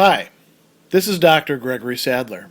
Hi, this is Dr. Gregory Sadler.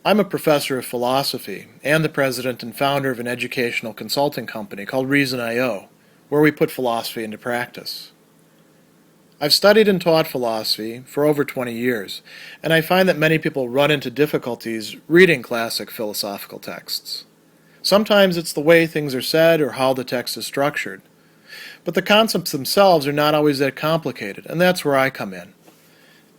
I'm a professor of philosophy and the president and founder of an educational consulting company called Reason.io, where we put philosophy into practice. I've studied and taught philosophy for over 20 years, and I find that many people run into difficulties reading classic philosophical texts. Sometimes it's the way things are said or how the text is structured. But the concepts themselves are not always that complicated, and that's where I come in.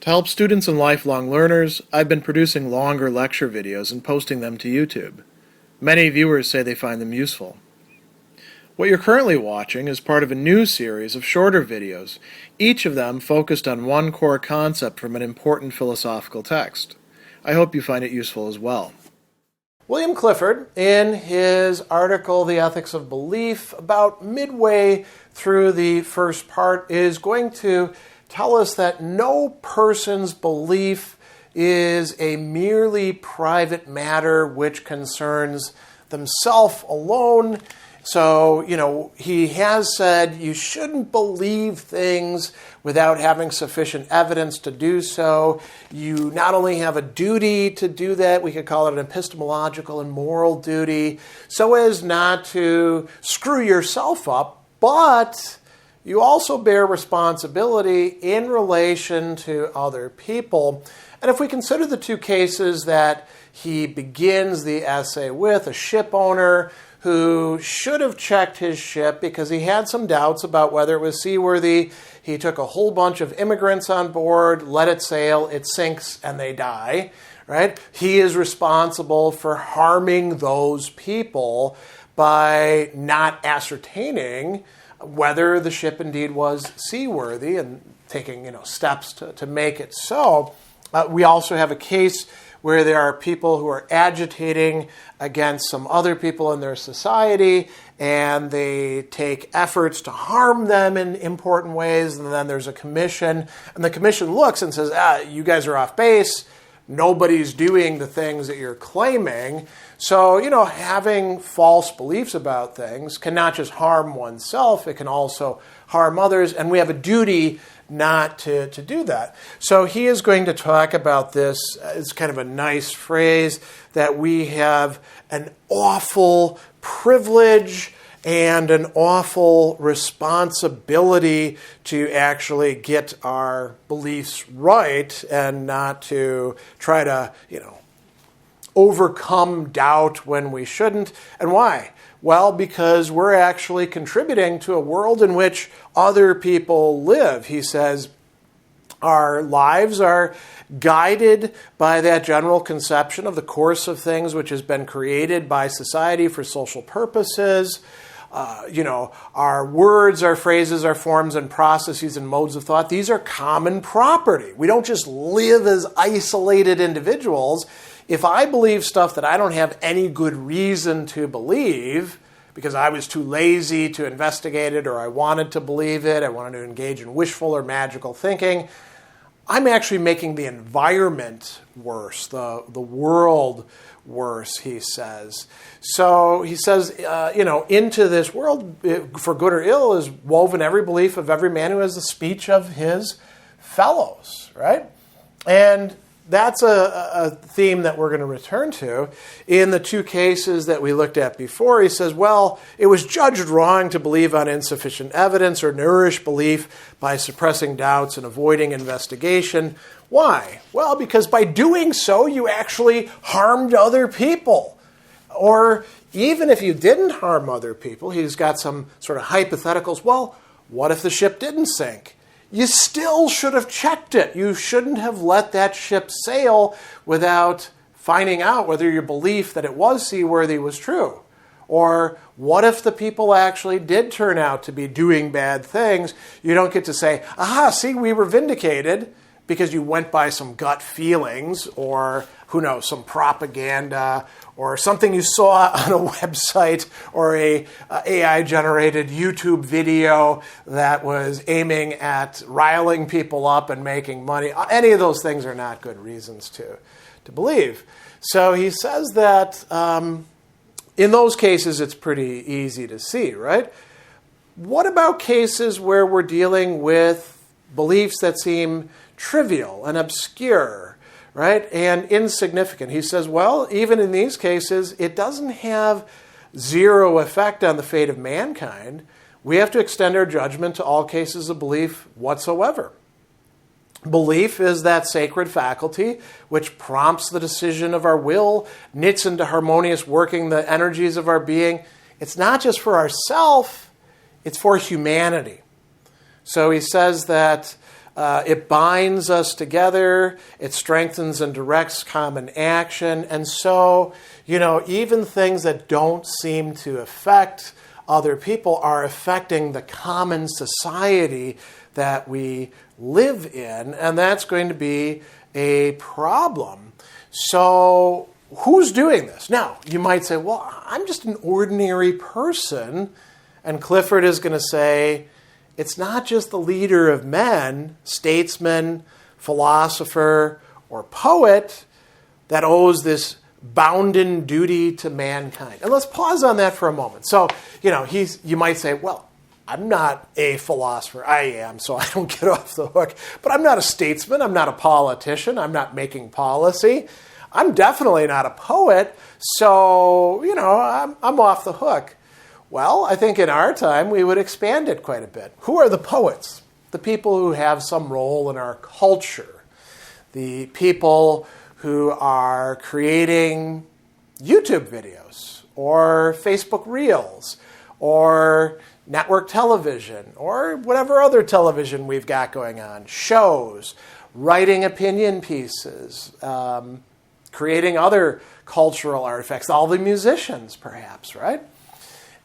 To help students and lifelong learners, I've been producing longer lecture videos and posting them to YouTube. Many viewers say they find them useful. What you're currently watching is part of a new series of shorter videos, each of them focused on one core concept from an important philosophical text. I hope you find it useful as well. William Clifford, in his article, The Ethics of Belief, about midway through the first part, is going to tell us that no person's belief is a merely private matter which concerns themselves alone. So, he has said you shouldn't believe things without having sufficient evidence to do so. You not only have a duty to do that, we could call it an epistemological and moral duty, so as not to screw yourself up, but you also bear responsibility in relation to other people. And if we consider the two cases that he begins the essay with, a ship owner who should have checked his ship because he had some doubts about whether it was seaworthy. He took a whole bunch of immigrants on board, let it sail, it sinks, and they die. Right? He is responsible for harming those people by not ascertaining whether the ship indeed was seaworthy and taking steps to make it so. We also have a case where there are people who are agitating against some other people in their society, and they take efforts to harm them in important ways, and then there's a commission, and the commission looks and says, you guys are off base, nobody's doing the things that you're claiming. So, having false beliefs about things can not just harm oneself, it can also harm others, and we have a duty not to do that. So he is going to talk about this. It's kind of a nice phrase that we have an awful privilege and an awful responsibility to actually get our beliefs right and not to try to, overcome doubt when we shouldn't. And why? Well, because we're actually contributing to a world in which other people live. He says our lives are guided by that general conception of the course of things which has been created by society for social purposes. Our words, our phrases, our forms and processes and modes of thought, these are common property. We don't just live as isolated individuals. If I believe stuff that I don't have any good reason to believe, because I was too lazy to investigate it, or I wanted to believe it, I wanted to engage in wishful or magical thinking, I'm actually making the environment worse, the world worse, he says. So he says, into this world, for good or ill, is woven every belief of every man who has the speech of his fellows, right? And that's a theme that we're going to return to. In the two cases that we looked at before, he says, well, it was judged wrong to believe on insufficient evidence or nourish belief by suppressing doubts and avoiding investigation. Why? Well, because by doing so, you actually harmed other people. Or even if you didn't harm other people, he's got some sort of hypotheticals. Well, what if the ship didn't sink? You still should have checked it. You shouldn't have let that ship sail without finding out whether your belief that it was seaworthy was true. Or what if the people actually did turn out to be doing bad things? You don't get to say, aha, see, we were vindicated because you went by some gut feelings or, who knows, some propaganda or something you saw on a website or a AI-generated YouTube video that was aiming at riling people up and making money. Any of those things are not good reasons to believe. So he says that in those cases, it's pretty easy to see, right? What about cases where we're dealing with beliefs that seem trivial and obscure, right, and insignificant. He says, well, even in these cases, it doesn't have zero effect on the fate of mankind. We have to extend our judgment to all cases of belief whatsoever. Belief is that sacred faculty which prompts the decision of our will, knits into harmonious working the energies of our being. It's not just for ourself, it's for humanity. So he says that it binds us together, it strengthens and directs common action, and so, even things that don't seem to affect other people are affecting the common society that we live in, and that's going to be a problem. So who's doing this? Now, you might say, well, I'm just an ordinary person, and Clifford is going to say, it's not just the leader of men, statesman, philosopher, or poet that owes this bounden duty to mankind. And let's pause on that for a moment. So, you might say, well, I'm not a philosopher. I am, so I don't get off the hook. But I'm not a statesman. I'm not a politician. I'm not making policy. I'm definitely not a poet. So, I'm off the hook. Well, I think in our time we would expand it quite a bit. Who are the poets? The people who have some role in our culture. The people who are creating YouTube videos or Facebook Reels or network television or whatever other television we've got going on, shows, writing opinion pieces, creating other cultural artifacts, all the musicians perhaps, right?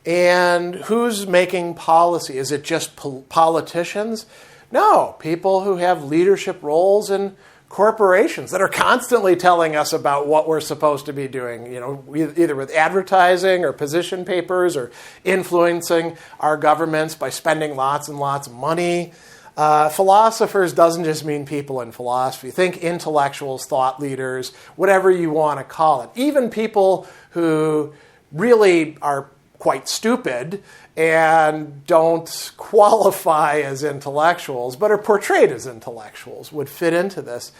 And who's making policy? Is it just politicians? No, people who have leadership roles in corporations that are constantly telling us about what we're supposed to be doing, either with advertising or position papers or influencing our governments by spending lots and lots of money. Philosophers doesn't just mean people in philosophy. Think intellectuals, thought leaders, whatever you want to call it. Even people who really are quite stupid and don't qualify as intellectuals, but are portrayed as intellectuals, would fit into this.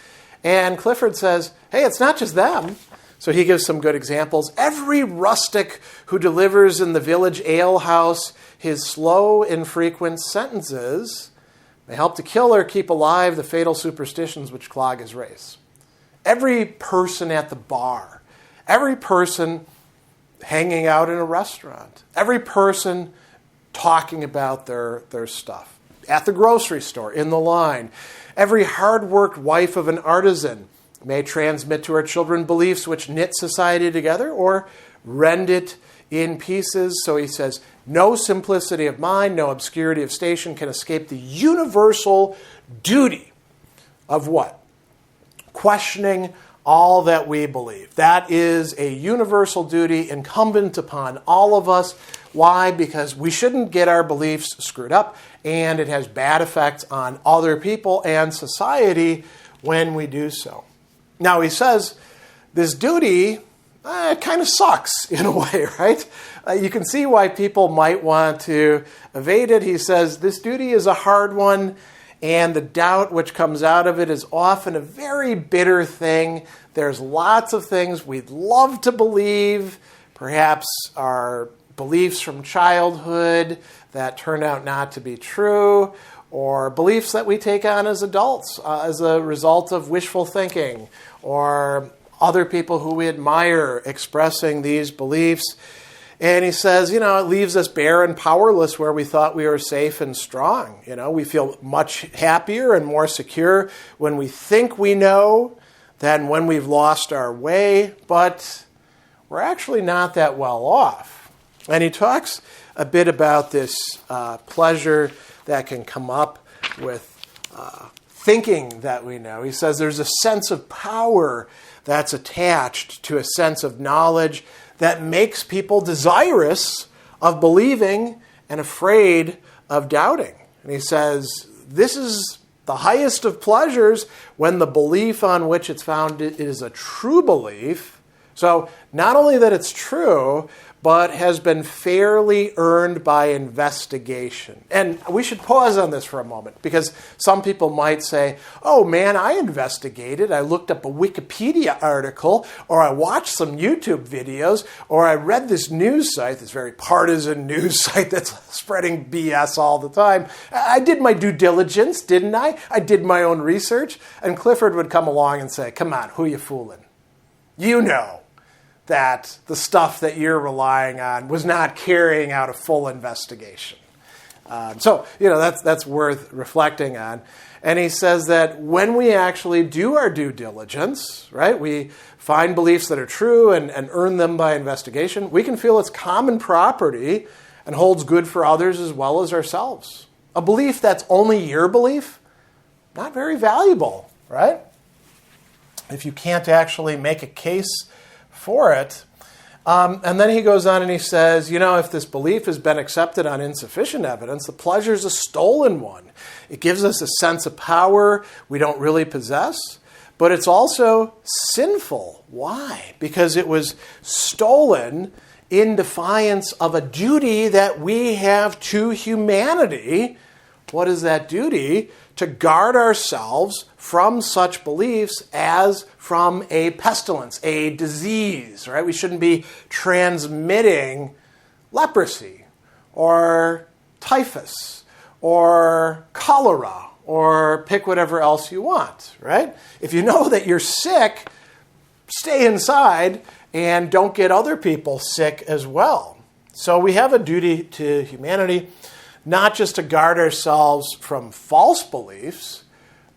And Clifford says, hey, it's not just them. So he gives some good examples. Every rustic who delivers in the village alehouse his slow, infrequent sentences may help to kill or keep alive the fatal superstitions which clog his race. Every person at the bar, every person hanging out in a restaurant, every person talking about their stuff, at the grocery store, in the line, every hard-worked wife of an artisan may transmit to her children beliefs which knit society together or rend it in pieces. So he says, no simplicity of mind, no obscurity of station can escape the universal duty of what? Questioning all that we believe. That is a universal duty incumbent upon all of us. Why? Because we shouldn't get our beliefs screwed up, and it has bad effects on other people and society when we do so. Now, he says this duty kind of sucks in a way, right? You can see why people might want to evade it. He says this duty is a hard one, and the doubt which comes out of it is often a very bitter thing. There's lots of things we'd love to believe, perhaps our beliefs from childhood that turn out not to be true, or beliefs that we take on as adults as a result of wishful thinking, or other people who we admire expressing these beliefs. And he says, it leaves us bare and powerless where we thought we were safe and strong. We feel much happier and more secure when we think we know than when we've lost our way, but we're actually not that well off. And he talks a bit about this pleasure that can come up with thinking that we know. He says there's a sense of power that's attached to a sense of knowledge that makes people desirous of believing and afraid of doubting. And he says, this is the highest of pleasures when the belief on which it's founded is a true belief, So not only that it's true, but has been fairly earned by investigation. And we should pause on this for a moment, because some people might say, oh man, I investigated. I looked up a Wikipedia article, or I watched some YouTube videos, or I read this news site, this very partisan news site that's spreading BS all the time. I did my due diligence, didn't I? I did my own research. And Clifford would come along and say, come on, who you fooling? You know that the stuff that you're relying on was not carrying out a full investigation. So that's worth reflecting on. And he says that when we actually do our due diligence, right, we find beliefs that are true and earn them by investigation, we can feel it's common property and holds good for others as well as ourselves. A belief that's only your belief, not very valuable, right? If you can't actually make a case for it. And then he goes on and he says, if this belief has been accepted on insufficient evidence, the pleasure is a stolen one. It gives us a sense of power we don't really possess, but it's also sinful. Why? Because it was stolen in defiance of a duty that we have to humanity. What is that duty? To guard ourselves from such beliefs as from a pestilence, a disease, right? We shouldn't be transmitting leprosy or typhus or cholera or pick whatever else you want, right? If you know that you're sick, stay inside and don't get other people sick as well. So we have a duty to humanity, not just to guard ourselves from false beliefs,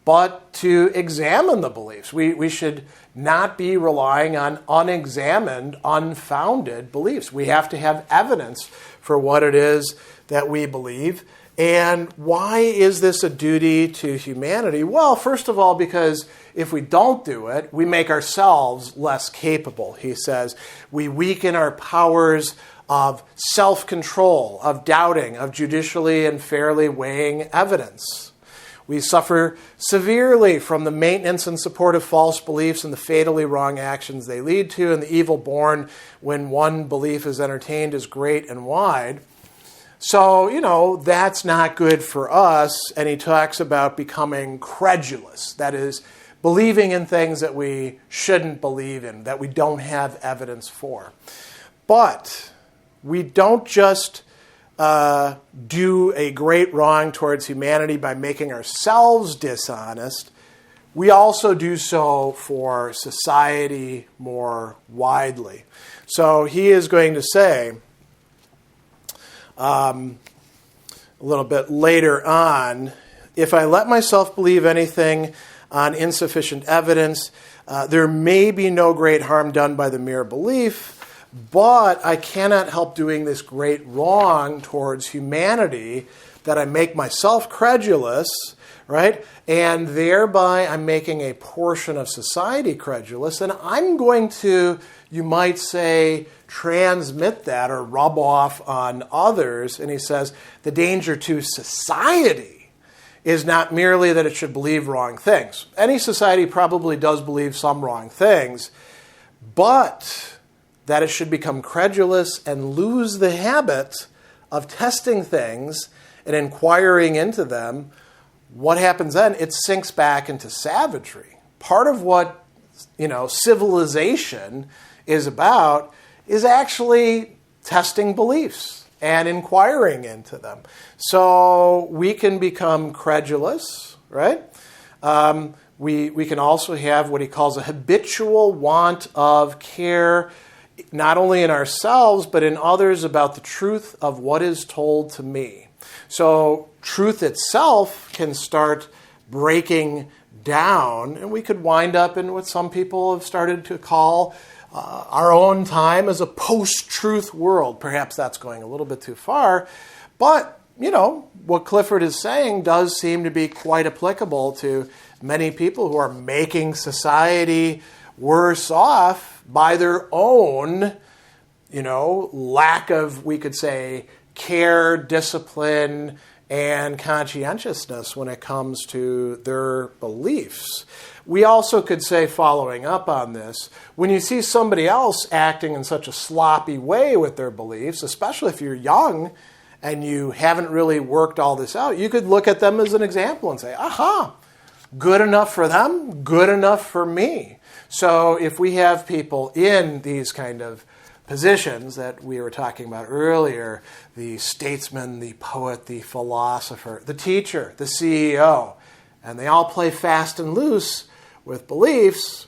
but to examine the beliefs. We should not be relying on unexamined, unfounded beliefs. We have to have evidence for what it is that we believe. And why is this a duty to humanity? Well, first of all, because if we don't do it, we make ourselves less capable. He says we weaken our powers of self-control, of doubting, of judicially and fairly weighing evidence. We suffer severely from the maintenance and support of false beliefs and the fatally wrong actions they lead to, and the evil born when one belief is entertained is great and wide. So, that's not good for us. And he talks about becoming credulous. That is, believing in things that we shouldn't believe in, that we don't have evidence for. But we don't just do a great wrong towards humanity by making ourselves dishonest. We also do so for society more widely. So he is going to say a little bit later on, if I let myself believe anything on insufficient evidence, there may be no great harm done by the mere belief, but I cannot help doing this great wrong towards humanity that I make myself credulous, right? And thereby I'm making a portion of society credulous, and I'm going to, you might say, transmit that or rub off on others. And he says the danger to society is not merely that it should believe wrong things. Any society probably does believe some wrong things, but that it should become credulous and lose the habit of testing things and inquiring into them. What happens then? It sinks back into savagery. Part of what, civilization is about is actually testing beliefs and inquiring into them. So we can become credulous, right? We can also have what he calls a habitual want of care, not only in ourselves, but in others about the truth of what is told to me. So truth itself can start breaking down, and we could wind up in what some people have started to call our own time as a post-truth world. Perhaps that's going a little bit too far, but, what Clifford is saying does seem to be quite applicable to many people who are making society worse off by their own, lack of, we could say, care, discipline, and conscientiousness when it comes to their beliefs. We also could say, following up on this, when you see somebody else acting in such a sloppy way with their beliefs, especially if you're young and you haven't really worked all this out, you could look at them as an example and say, aha, good enough for them, good enough for me. So if we have people in these kind of positions that we were talking about earlier, the statesman, the poet, the philosopher, the teacher, the CEO, and they all play fast and loose with beliefs,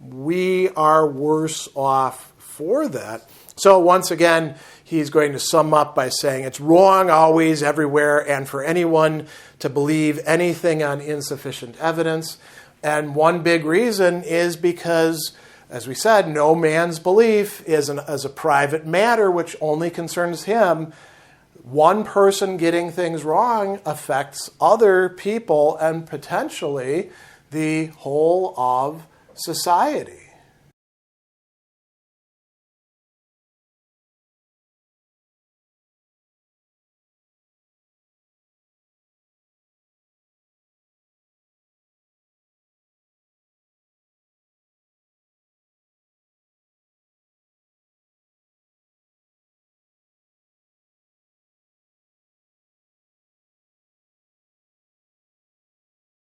we are worse off for that. So once again, he's going to sum up by saying it's wrong always, everywhere, and for anyone to believe anything on insufficient evidence. And one big reason is because, as we said, no man's belief is a private matter which only concerns him. One person getting things wrong affects other people and potentially the whole of society.